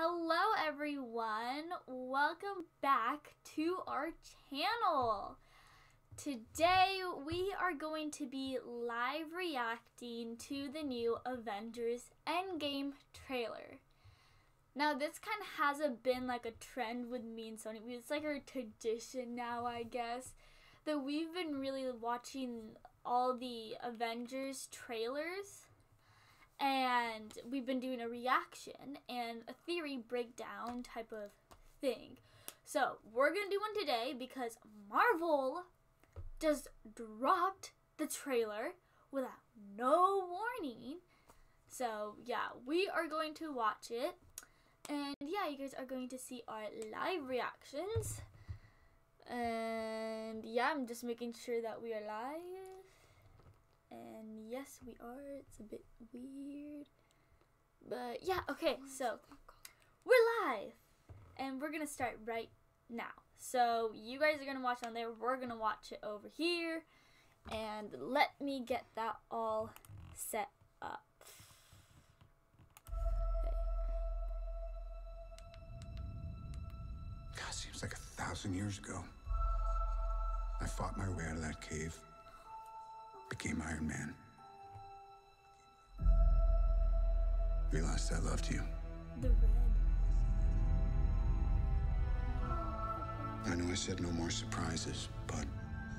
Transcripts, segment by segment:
Hello everyone, welcome back to our channel. Today we are going to be live reacting to the new Avengers Endgame trailer. Now this kind of hasn't been like a trend with me and Sohni, it's like our tradition now, I guess, that we've been really watching all the Avengers trailers. And we've been doing a reaction and a theory breakdown type of thing. So we're going to do one today because Marvel just dropped the trailer without no warning. So yeah, we are going to watch it. And yeah, you guys are going to see our live reactions. And yeah, I'm just making sure that we are live. And yes, we are. It's a bit weird. But yeah, okay, so we're live. And we're going to start right now. So you guys are going to watch on there. We're going to watch it over here. And let me get that all set up. God, seems like 1,000 years ago. I fought my way out of that cave. Became Iron Man. Realized I loved you. The red. I know I said no more surprises, but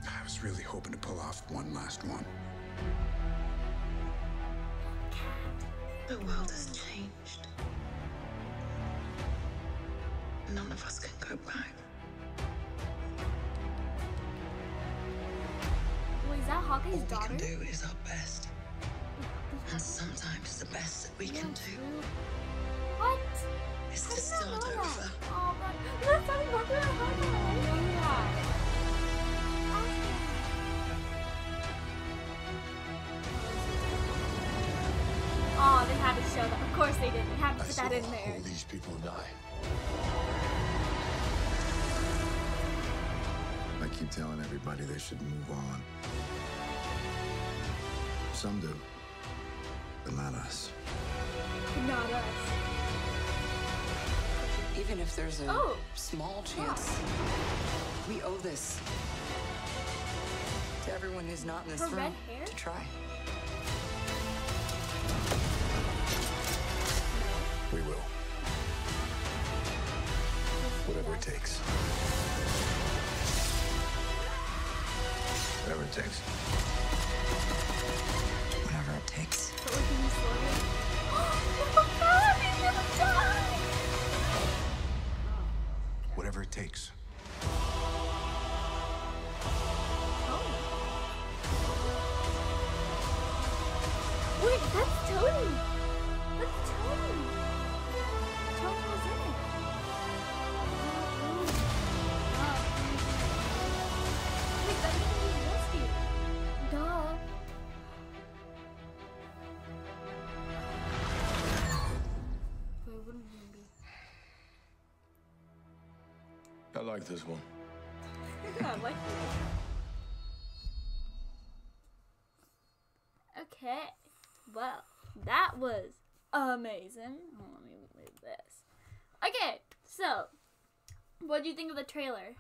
I was really hoping to pull off one last one. The world has changed. None of us can go back. Is that Hawkeye's All daughter? we can do is our best. And sometimes the best that we can do What? is to start over. Oh my, that's not exactly what Hawkeye. Oh, they had to show that. Of course they did. They had to put that in there. All these people die. I keep telling everybody they should move on. Some do, but not us. Not us. Even if there's a small chance, we owe this to everyone who's not in this Her red room hair? to try. We will. Whatever it takes. Whatever it takes. Whatever it takes. But we're being slowly. Oh God, he's gonna die! Whatever it takes. Wait, that's Tony! That's Tony! Tony was in it. Wait, that means he was rescued. Duh. Wait, wouldn't he be? I like this one. I like it. Okay, well, that was amazing. Oh, let me move this. Okay, so, what do you think of the trailer?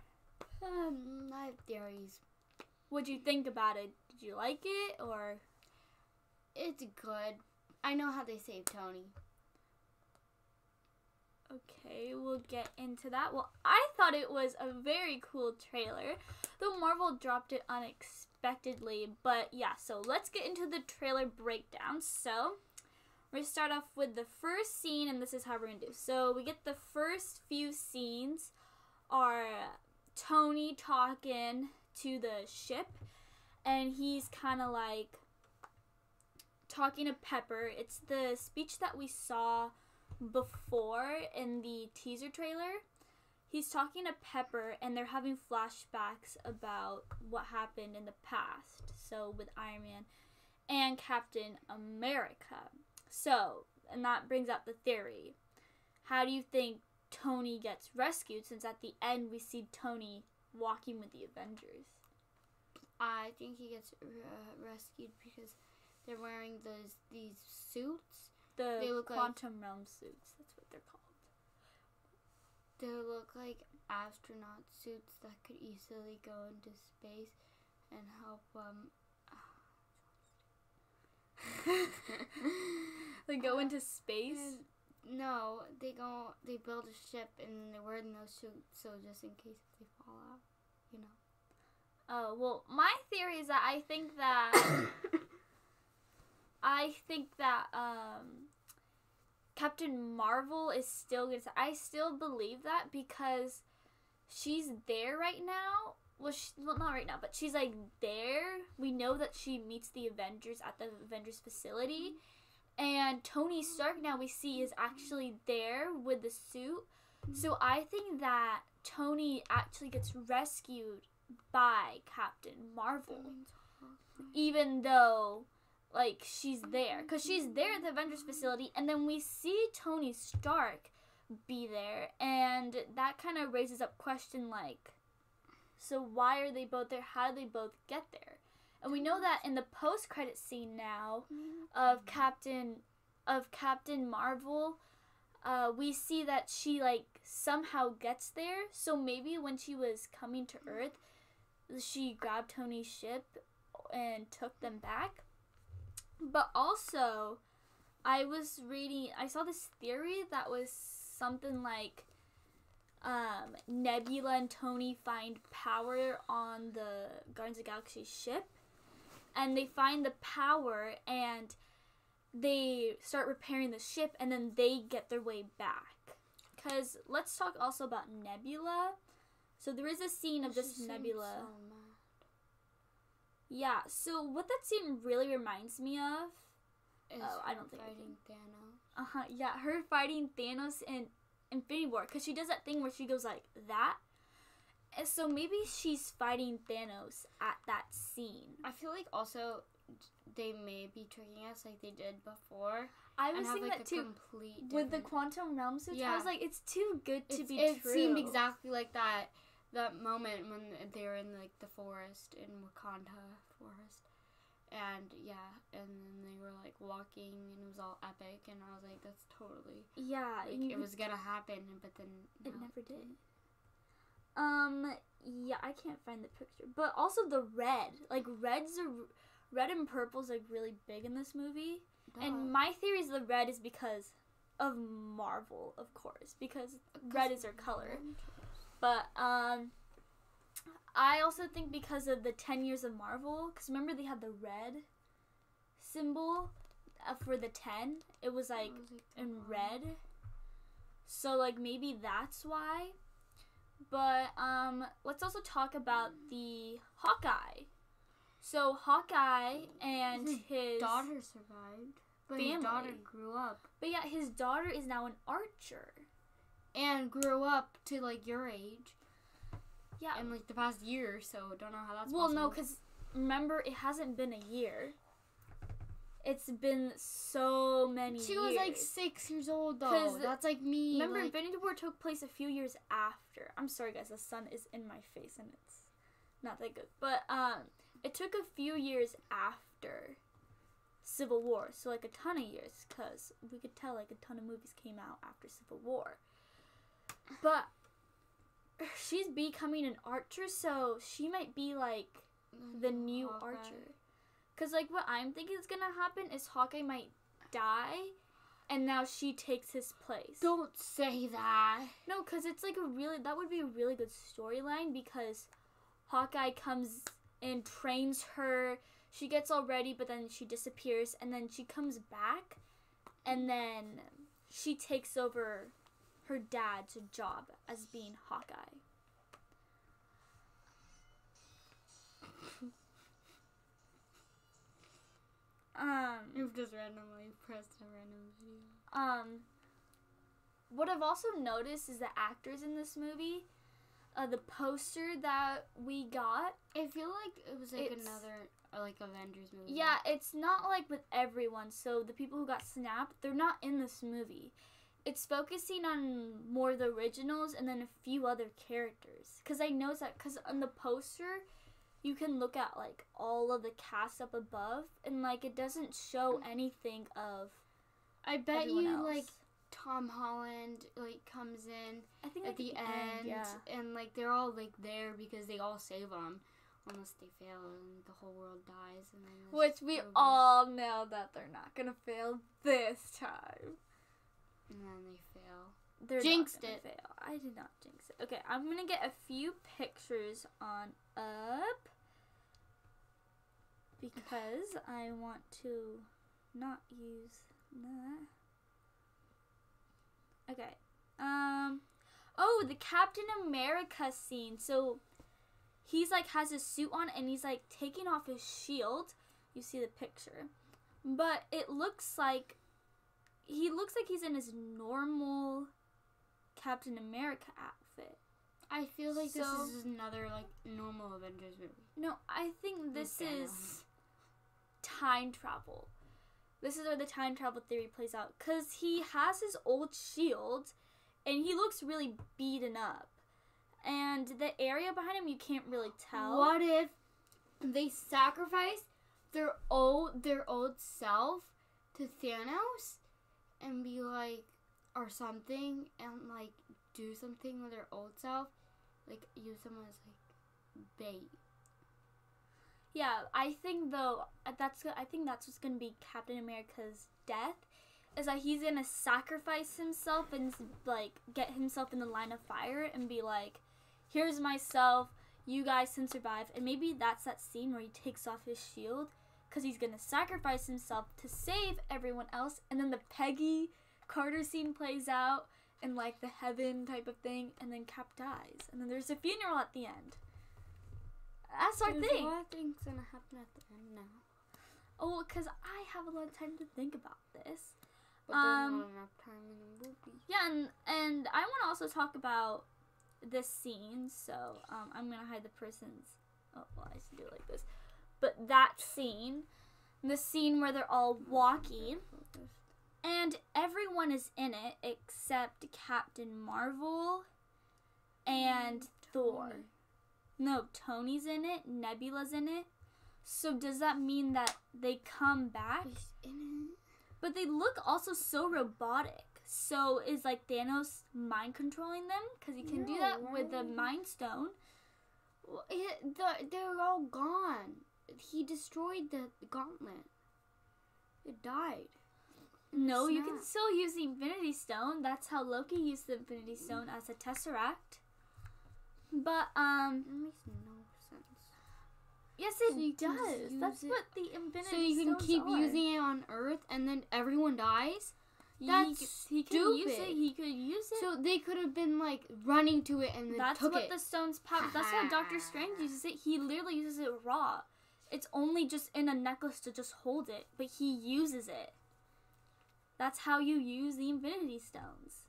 I have theories. What do you think about it? Did you like it, or? It's good. I know how they save Tony. Okay, we'll get into that. Well, I thought it was a very cool trailer, though Marvel dropped it unexpectedly. But yeah, so let's get into the trailer breakdown. So, we're going to start off with the first scene, and this is how we're going to do. So, we get the first few scenes are Tony talking to the ship, and he's kind of like talking to Pepper. It's the speech that we saw before in the teaser trailer. He's talking to Pepper and they're having flashbacks about what happened in the past, so with Iron Man and Captain America. So, and that brings up the theory, how do you think Tony gets rescued, since at the end we see Tony walking with the Avengers? I think he gets rescued because they're wearing these suits. The They look like- quantum realm suits, that's what they're called. They look like astronaut suits that could easily go into space and help They go into space? No, they build a ship and they're wearing those suits, so just in case if they fall out, you know. Oh, well, my theory is that I think that Captain Marvel is still gonna. I still believe that because she's there right now. Well, not right now, but she's like there. We know that she meets the Avengers at the Avengers facility, and Tony Stark now we see is actually there with the suit. So I think that Tony actually gets rescued by Captain Marvel, even though like she's there, because she's there at the Avengers facility, and then we see Tony Stark be there, and that kind of raises up question like, so why are they both there? How did they both get there? And we know that in the post-credit scene now of Captain Marvel, we see that she like somehow gets there. So maybe when she was coming to Earth, she grabbed Tony's ship and took them back. But also, I saw this theory that was something like Nebula and Tony find power on the Guardians of the Galaxy ship, and they find the power and they start repairing the ship, and then they get their way back. Because let's talk also about Nebula. So there is a scene of just Nebula. So mad. Yeah, so what that scene really reminds me of Is I don't think I fighting Thanos. yeah, her fighting Thanos in Infinity War, because she does that thing where she goes like that. And so maybe she's fighting Thanos at that scene. I feel like also they may be tricking us like they did before. I was and thinking have, that like, too. With the quantum realm suits, Yeah. I was like, it's too good to be it true. It seemed exactly like that moment when they were in like the forest in Wakanda forest. And yeah, and then they were like walking and it was all epic, and I was like, that's totally like, it was gonna happen, but then it never did. Yeah, I can't find the picture, but also the red, like red and purple's like really big in this movie. Duh. And my theory is the red is because of Marvel, of course, because red is their color. But I also think because of the 10 years of Marvel, because remember they had the red symbol for the 10. It was like in red. So like maybe that's why. But let's also talk about the Hawkeye. So Hawkeye and his daughter survived, but family. his daughter grew up. But yeah, his daughter is now an archer. And grew up to like your age. Yeah. In like the past year or so. Don't know how that's well, possible. no, because remember, it hasn't been a year. It's been so many years. She was like 6 years old though. That's like me. Remember, like, Infinity War took place a few years after. I'm sorry, guys. The sun is in my face and it's not that good. But it took a few years after Civil War. So like a ton of years, because we could tell like a ton of movies came out after Civil War. But she's becoming an archer, so she might be like the new Hawkeye. archer. Because like what I'm thinking is gonna happen is Hawkeye might die, and now she takes his place. Don't say that. No, because it's like that would be a really good storyline, because Hawkeye comes and trains her. She gets all ready, but then she disappears, and then she comes back, and then she takes over her dad's job as being Hawkeye. You've just randomly pressed a random video. What I've also noticed is the actors in this movie. The poster that we got. I feel like it was like another like Avengers movie. Yeah, it's not like with everyone. So the people who got snapped, they're not in this movie. It's focusing on more of the originals and then a few other characters. Because I noticed that, because on the poster, you can look at like all of the cast up above, and like it doesn't show anything of I bet everyone you else. like Tom Holland like comes in I think at the end, yeah. and like they're all like there because they all save him, unless they fail and the whole world dies. And then Which we all know that they're not gonna fail this time. and then they fail. They're Jinxed not gonna it. fail. I did not jinx it. Okay, I'm gonna get a few pictures on up because I want to not use that. Okay. Oh, the Captain America scene. So he's like has his suit on and he's like taking off his shield. You see the picture. But it looks like he's in his normal Captain America outfit. I feel like this So- is another like normal Avengers movie. No, I think this With is Thanos. time travel. This is where the time travel theory plays out. Because he has his old shield, and he looks really beaten up. And the area behind him, you can't really tell. What if they sacrifice their old self to Thanos and be like, or something, and like do something with their old self, like use them as like bait. Yeah, I think though I think that's what's gonna be Captain America's death, is that he's gonna sacrifice himself and like get himself in the line of fire and be like, "Here's myself, you guys can survive." And maybe that's that scene where he takes off his shield, because he's gonna sacrifice himself to save everyone else, and then the Peggy Carter scene plays out and like the heaven type of thing, and then Cap dies, and then there's a funeral at the end. That's our There's thing. a lot of things gonna happen at the end now. Oh, because I have a lot of time to think about this. But there's not enough time in the movie. Yeah, and I want to also talk about this scene. So I'm gonna hide the person's. Oh, well, I should do it like this. But that scene, the scene where they're all walking, and everyone is in it except Captain Marvel and Thor. No, Tony's in it. Nebula's in it. So does that mean that they come back? He's in it. But they look also so robotic. So is like Thanos mind controlling them? Because he can do No, that with the right? Mind Stone. Well, they're all gone. He destroyed the gauntlet. It died. No, you can Snap. still use the Infinity Stone. That's how Loki used the Infinity Stone as a Tesseract. But That makes no sense. yes, So you it can just does. use That's it- what the Infinity So you can Stones keep are. using it on Earth, and then everyone dies. He That's he could use it. stupid. He could use it. So they could have been like running to it and then That's took what it. the stone's power. That's how Doctor Strange uses it. He literally uses it raw. It's only just in a necklace to just hold it, but he uses it. That's how you use the Infinity Stones.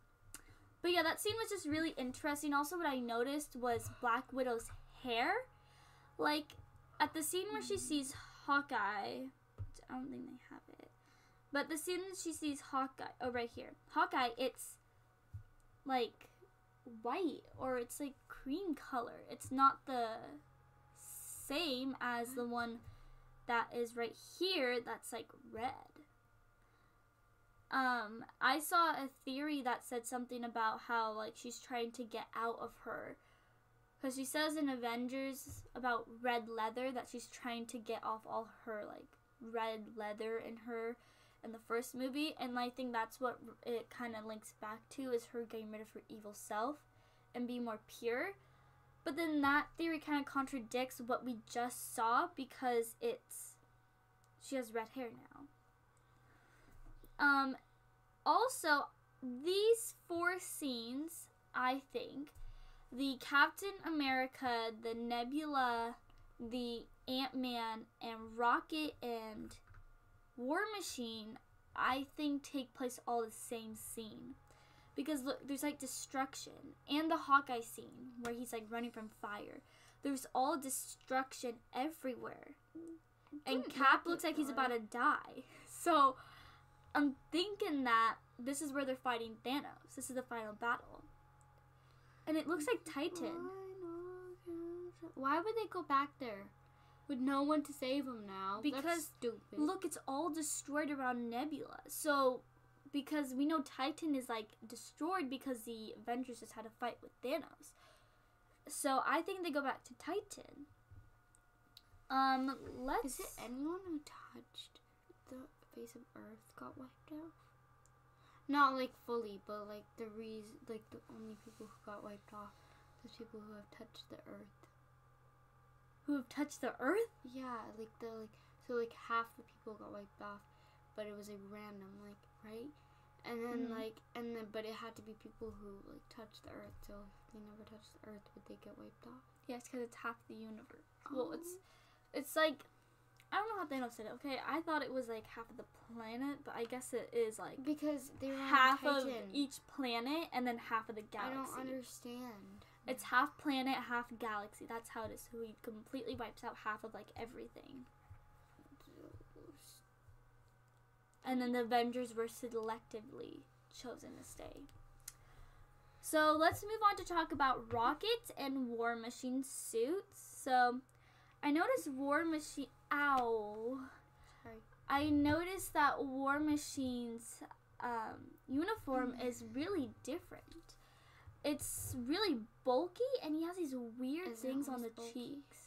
But yeah, that scene was just really interesting. Also, what I noticed was Black Widow's hair. Like, at the scene where she sees Hawkeye, which I don't think they have it. But the scene that she sees Hawkeye, oh, right here. Hawkeye, it's like white or it's like cream color. It's not the same as the one that is right here that's like red. I saw a theory that said something about how like she's trying to get out of her, because she says in Avengers about red leather that she's trying to get off all her like red leather in her in the first movie, and I think that's what it kind of links back to, is her getting rid of her evil self and being more pure. But then that theory kind of contradicts what we just saw, because she has red hair now. Also, these 4 scenes, I think, the Captain America, the Nebula, the Ant-Man, and Rocket, and War Machine, I think take place all the same scene. Because look, there's like destruction. And the Hawkeye scene, where he's like running from fire. There's all destruction everywhere. And Cap looks like he's about to die. So I'm thinking that this is where they're fighting Thanos. This is the final battle. And it looks like Titan. Why would they go back there with no one to save him now? Because, That's stupid. Look, it's all destroyed around Nebula. So because we know Titan is like destroyed because the Avengers just had a fight with Thanos. So I think they go back to Titan. Is it anyone who touched the face of Earth got wiped out? Not like fully, but like the only people who got wiped off, those people who have touched the Earth. Who have touched the Earth? Yeah, so half the people got wiped off, but it was a random, like, right? And then but it had to be people who like touched the Earth. So if they never touched the Earth, would they get wiped off? Yes, because it's half the universe. Well, it's like, I don't know how Thanos said it. Okay, I thought it was like half of the planet, but I guess it is like because they were half on of Titan. each planet and then half of the galaxy. I don't understand. It's half planet, half galaxy. That's how it is. So he completely wipes out half of like everything. And then the Avengers were selectively chosen to stay. So let's move on to talk about Rocket and War Machine suits. So I noticed War Machine. Ow. Sorry. I noticed that War Machine's uniform is really different. It's really bulky, and he has these weird things on the cheeks.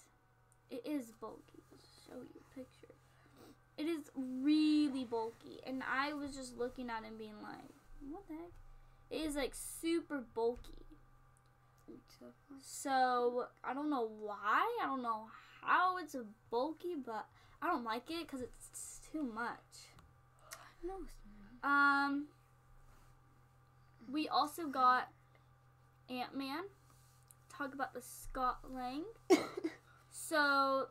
It is bulky. I'll show you a picture. It is really bulky, and I was just looking at him being like, what the heck? It is like super bulky. So I don't know why. I don't know how it's bulky, but I don't like it because it's too much. No. We also got Ant-Man. Talk about the Scott Lang. So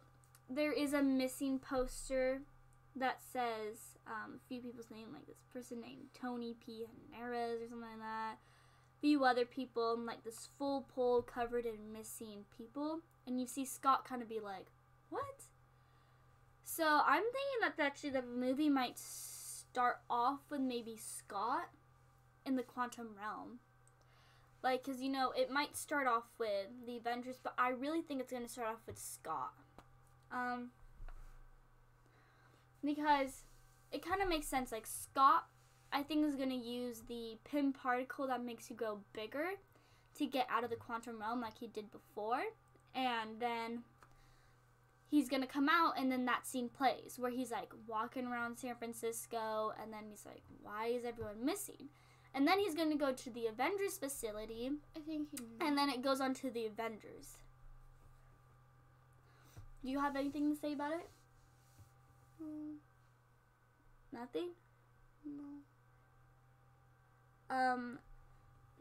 there is a missing poster that says a few people's name, like this person named Tony P. Hernandez or something like that. A few other people, and like this full pole covered in missing people. And you see Scott kind of be like, what? So I'm thinking that actually the movie might start off with maybe Scott in the quantum realm. Like, because, you know, it might start off with the Avengers, but I really think it's going to start off with Scott. Because it kind of makes sense. Like, Scott, I think, is going to use the Pym particle that makes you grow bigger to get out of the quantum realm like he did before. And then he's going to come out, and then that scene plays where he's, like, walking around San Francisco, and then he's like, why is everyone missing? And then he's going to go to the Avengers facility, I think and then it goes on to the Avengers. Do you have anything to say about it? Nothing? No.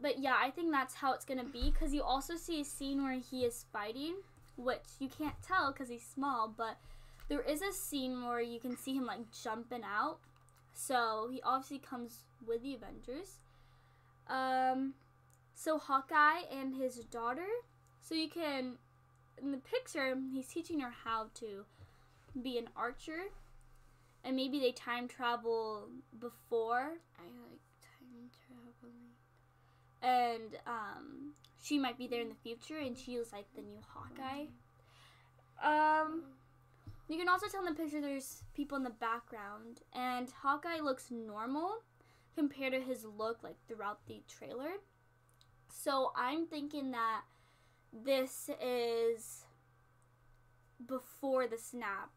But yeah, I think that's how it's gonna be, because you also see a scene where he is fighting, which you can't tell because he's small, but there is a scene where you can see him like jumping out. So he obviously comes with the Avengers. So Hawkeye and his daughter. So you can, in the picture, he's teaching her how to be an archer. And maybe they time travel before. I like time traveling. And she might be there in the future, and she was like the new Hawkeye. You can also tell in the picture there's people in the background, and Hawkeye looks normal compared to his look like throughout the trailer. So I'm thinking that this is before the snap,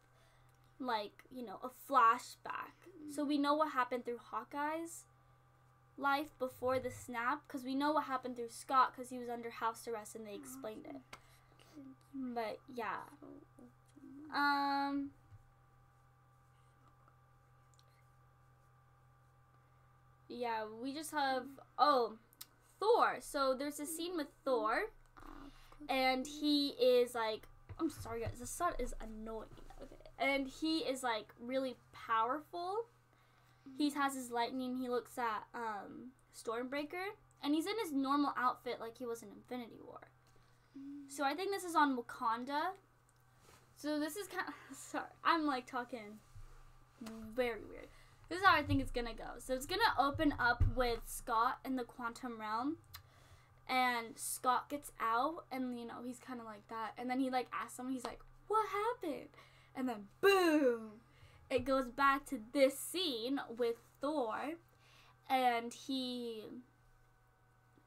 like, you know, a flashback. So we know what happened through Hawkeye's life before the snap, because we know what happened through Scott because he was under house arrest and they explained it. But yeah. Yeah, we just have Thor. So there's a scene with Thor, and he is like, I'm sorry guys, the sun is annoying. Okay. And he is like really powerful. He has his lightning. He looks at Stormbreaker, and he's in his normal outfit like he was in Infinity War. So I think this is on Wakanda. So this is kind of, sorry, I'm like talking very weird. This is how I think it's gonna go. So it's gonna open up with Scott in the quantum realm, and Scott gets out, and you know, he's kind of like that, and then he like asks someone, he's like, what happened? And then boom, it goes back to this scene with Thor, and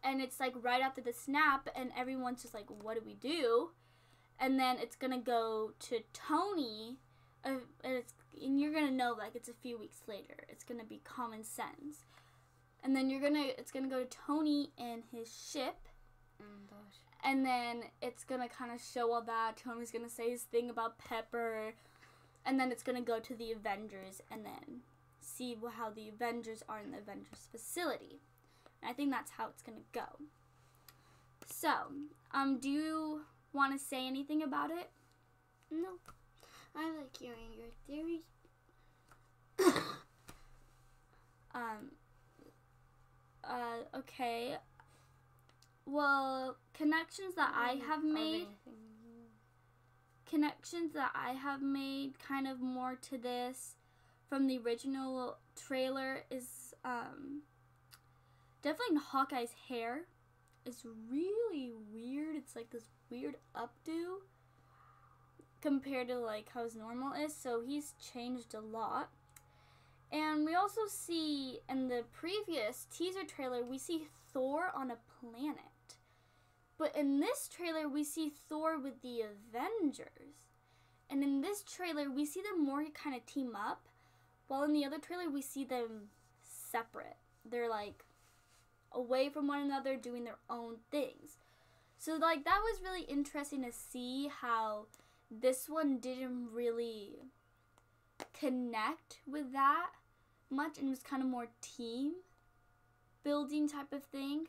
it's like right after the snap, and everyone's just like, what do we do? And then it's gonna go to Tony, and you're gonna know like it's a few weeks later. It's gonna be common sense, and then it's gonna go to Tony and his ship, and then it's gonna kind of show all that. Tony's gonna say his thing about Pepper, and then it's gonna go to the Avengers, and then see how the Avengers are in the Avengers facility. And I think that's how it's gonna go. So, do you want to say anything about it? No. I like hearing your theories. Okay. Well, connections that I have made kind of more to this from the original trailer is definitely Hawkeye's hair is really weird. It's like this weird updo compared to like how his normal is, so he's changed a lot. And we also see in the previous teaser trailer, we see Thor on a planet. But in this trailer, we see Thor with the Avengers. And in this trailer, we see them more kind of team up, while in the other trailer, we see them separate. They're like away from one another, doing their own things. So like that was really interesting to see how this one didn't really connect with that much and was kind of more team building type of thing.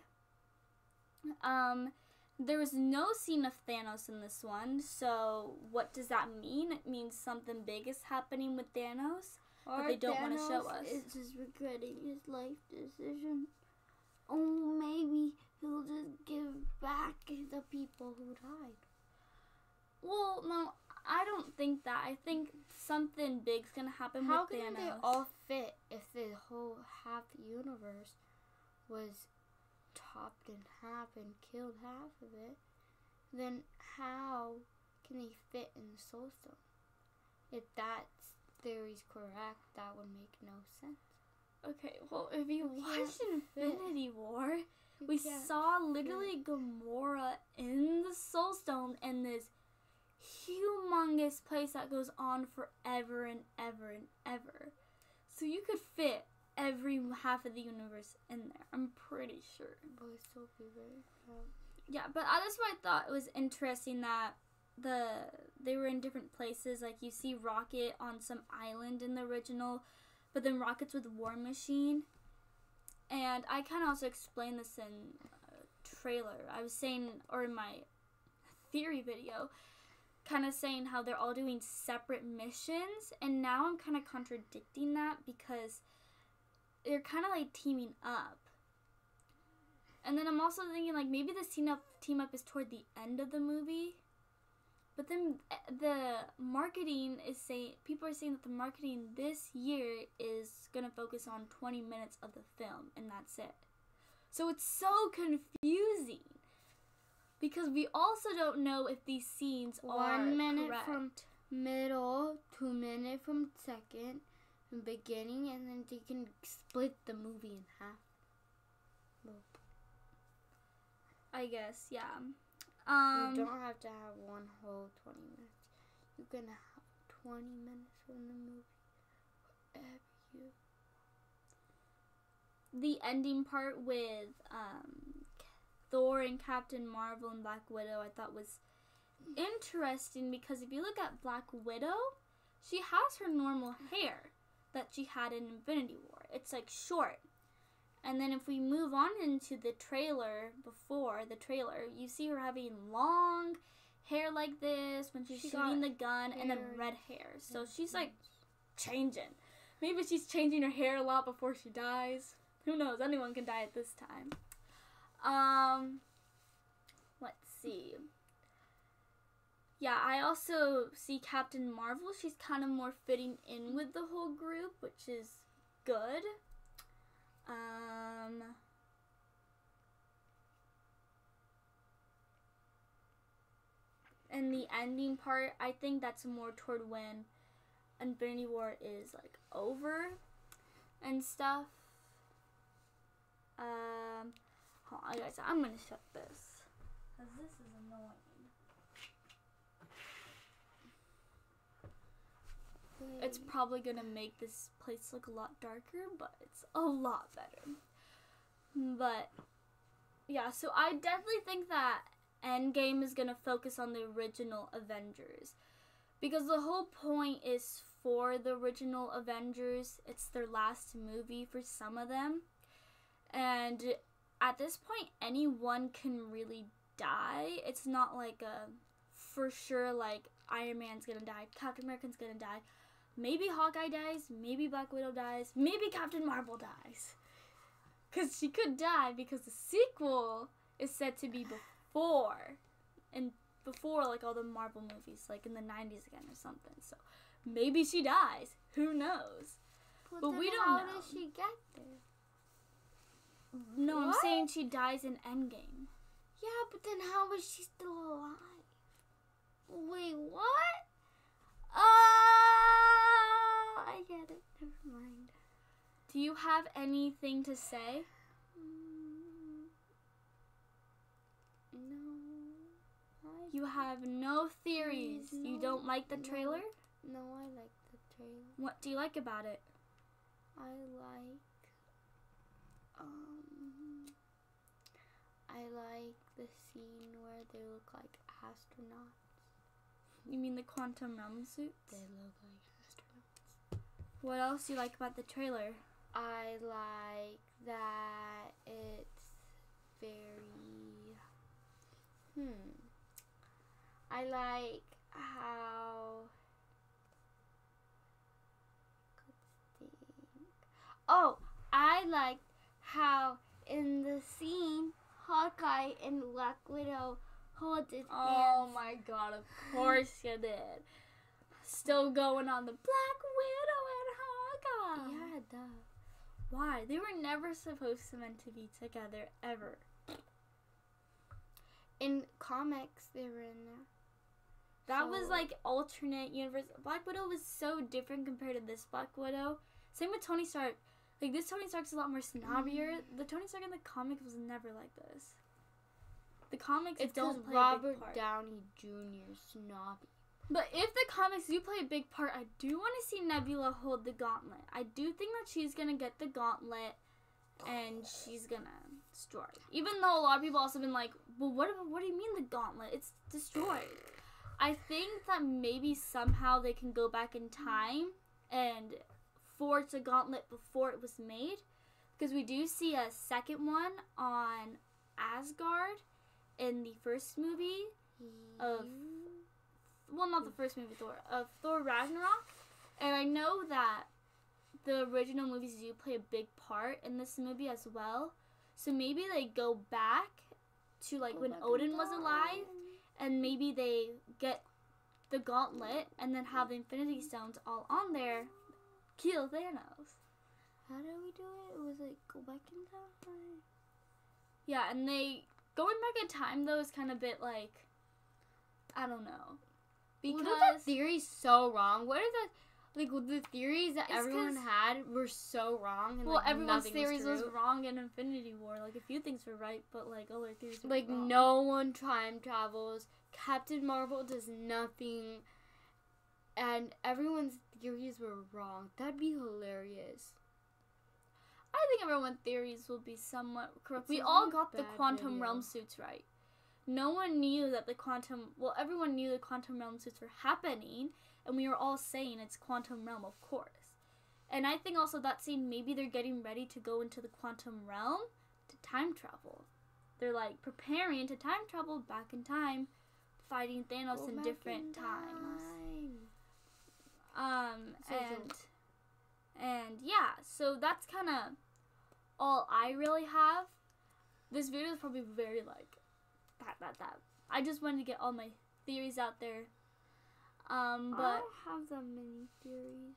There was no scene of Thanos in this one, so what does that mean? It means something big is happening with Thanos, but they don't want to show us. Is just regretting his life decision. Oh, maybe he'll just give back the people who died. Well, no, I don't think that. I think something big's gonna happen How with Thanos. can they all fit if the whole half universe was chopped in half and killed half of it? Then how can they fit in the Soul Stone? If that theory's correct, that would make no sense. Okay, well, if you watched Infinity War, we can't saw literally Gamora in the Soul Stone in this humongous place that goes on forever and ever and ever. So you could fit every half of the universe in there, I'm pretty sure. But it's still be very Yeah, but that's why I thought it was interesting that they were in different places. Like you see Rocket on some island in the original, but then Rocket's with War Machine. And I kind of also explained this in a trailer. I was saying, or in my theory video, kind of saying how they're all doing separate missions. And now I'm kind of contradicting that because they're kind of like teaming up. And then I'm also thinking like maybe this team up is toward the end of the movie. But then the marketing is saying, people are saying that the marketing this year is going to focus on 20 minutes of the film, and that's it. So it's so confusing. Because we also don't know if these scenes are 1 minute correct. from middle, 2 minutes from second, and beginning, and then they can split the movie in half. I guess, yeah. You don't have to have one whole 20 minutes. You can have 20 minutes from the movie. Whatever you. The ending part with Thor and Captain Marvel and Black Widow I thought was interesting because if you look at Black Widow, she has her normal hair that she had in Infinity War. It's like short. And then if we move on into the trailer, before the trailer, you see her having long hair like this when she's shooting the gun and then red hair. So she's like changing. Maybe she's changing her hair a lot before she dies. Who knows? Anyone can die at this time. Let's see. Yeah, I also see Captain Marvel. She's kind of more fitting in with the whole group, which is good. And the ending part, I think that's more toward when Infinity War is like over and stuff. guys, I'm gonna shut this. Because this is annoying. It's probably gonna make this place look a lot darker, but it's a lot better. But, yeah, so I definitely think that Endgame is gonna focus on the original Avengers. Because the whole point is for the original Avengers. It's their last movie for some of them. And at this point, anyone can really die. It's not like a for sure, like, Iron Man's gonna die, Captain America's gonna die. Maybe Hawkeye dies, maybe Black Widow dies, maybe Captain Marvel dies. Because she could die because the sequel is said to be before. And before, like, all the Marvel movies, like in the 90s again or something. So maybe she dies. Who knows? But we don't know. How does she get there? No, What? I'm saying she dies in Endgame. Yeah, but then how is she still alive? Wait, what? Oh, I get it. Never mind. Do you have anything to say? No. You have no theories. You don't like the trailer? No, I like the trailer. What do you like about it? I like the scene where they look like astronauts. You mean the quantum realm suits? They look like astronauts. What else do you like about the trailer? I like that it's very I like how Oh, I like how in the scene Hawkeye and Black Widow hold his Oh hands. my god, of course you did. Still going on the Black Widow and Hawkeye. Yeah, duh. Why? They were never supposed to meant to be together, ever. In comics, they were in there. That So- was like alternate universe. Black Widow was so different compared to this Black Widow. Same with Tony Stark. Like, this Tony Stark's a lot more snobbier. The Tony Stark in the comics was never like this. The comics It's don't because play a Robert big part. Downey Jr. snobby. But if the comics do play a big part, I do want to see Nebula hold the gauntlet. I do think that she's going to get the gauntlet and she's going to destroy it. Even though a lot of people also been like, well, what do you mean the gauntlet? It's destroyed. I think that maybe somehow they can go back in time and forge a gauntlet before it was made. Because we do see a second one on Asgard in the first movie of... Well, not the first movie, of Thor Ragnarok. And I know that the original movies do play a big part in this movie as well. So maybe they go back to, like, when Odin was alive. And maybe they get the gauntlet and then have the Infinity Stones all on there. Kill Thanos. How did we do it? It was like, go back in time? Yeah, and they... Going back in time, though, is kind of a bit, like... I don't know. Because... What if that theory's so wrong? What if that... Like, the theories that It's everyone 'cause- had were so wrong. And, Well, like, everyone's nothing theories was true. wrong in Infinity War. Like, a few things were right, but, like, all their theories were Like, wrong. no one time travels. Captain Marvel does nothing. And everyone's theories were wrong. That'd be hilarious. I think everyone's theories will be somewhat correct. It's We a all really got the bad quantum video. realm suits right. No one knew that the quantum... Well, everyone knew the quantum realm suits were happening, and we were all saying it's quantum realm, of course. And I think also that scene, maybe they're getting ready to go into the quantum realm to time travel. They're, like, preparing to time travel back in time, fighting Thanos Go in back different in times. time. So And yeah, so that's kind of all I really have. This video is probably very like that. I just wanted to get all my theories out there. But I don't have that many theories.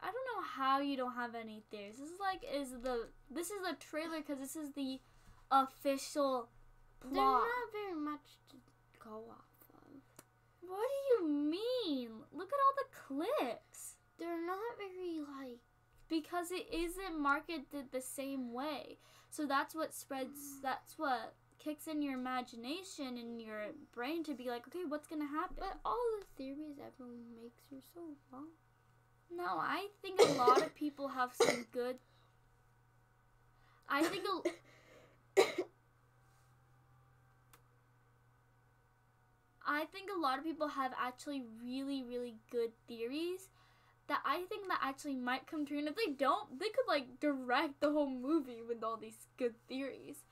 I don't know how you don't have any theories. This is the trailer because this is the official There's plot. not very much to go off of. What do you mean? Look at all the clips. They're not very, like, because it isn't marketed the same way. So that's what spreads, that's what kicks in your imagination and your brain to be like, okay, what's gonna happen? But all the theories everyone makes are so wrong. No, I think a lot of people have some good. I think a lot of people have actually really, really good theories that I think that actually might come true. And if they don't, they could like direct the whole movie with all these good theories.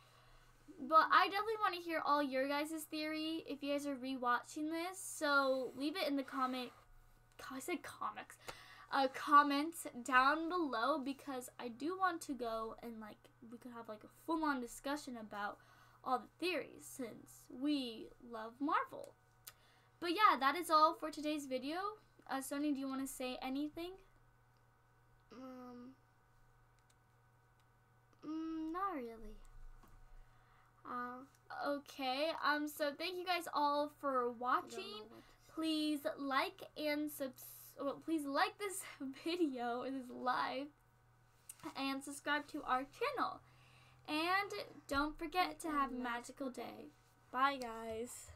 But I definitely want to hear all your guys' theory if you guys are rewatching this. So leave it in the comments down below, because I do want to go and like we could have like a full-on discussion about all the theories since we love Marvel. But yeah, that is all for today's video. Sohni, do you want to say anything? Not really. Okay. So thank you guys all for watching. Please like and please like this video, this live, and subscribe to our channel. And don't forget to have a magical day. Bye, guys.